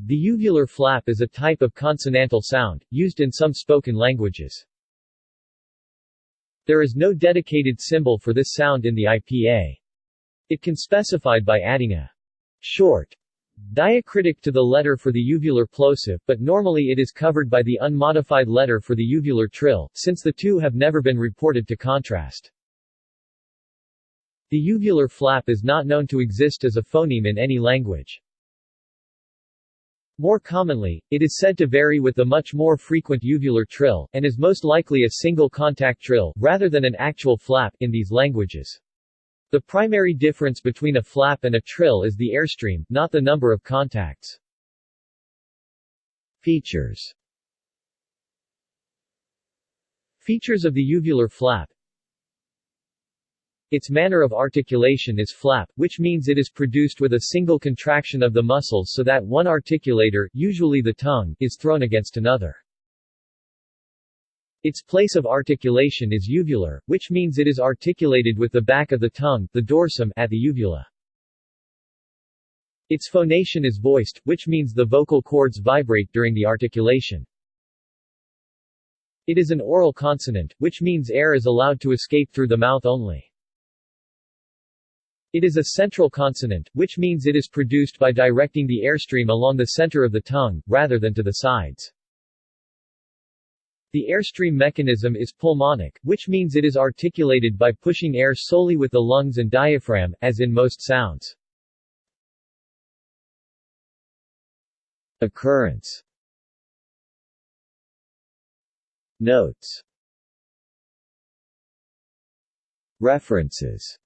The uvular flap is a type of consonantal sound, used in some spoken languages. There is no dedicated symbol for this sound in the IPA. It can be specified by adding a short diacritic to the letter for the uvular plosive, but normally it is covered by the unmodified letter for the uvular trill, since the two have never been reported to contrast. The uvular flap is not known to exist as a phoneme in any language. More commonly, it is said to vary with the much more frequent uvular trill, and is most likely a single contact trill, rather than an actual flap, in these languages. The primary difference between a flap and a trill is the airstream, not the number of contacts. Features. Features of the uvular flap. Its manner of articulation is flap, which means it is produced with a single contraction of the muscles so that one articulator, usually the tongue, is thrown against another. Its place of articulation is uvular, which means it is articulated with the back of the tongue, the dorsum, at the uvula. Its phonation is voiced, which means the vocal cords vibrate during the articulation. It is an oral consonant, which means air is allowed to escape through the mouth only. It is a central consonant, which means it is produced by directing the airstream along the center of the tongue, rather than to the sides. The airstream mechanism is pulmonic, which means it is articulated by pushing air solely with the lungs and diaphragm, as in most sounds. Occurrence. Notes. References.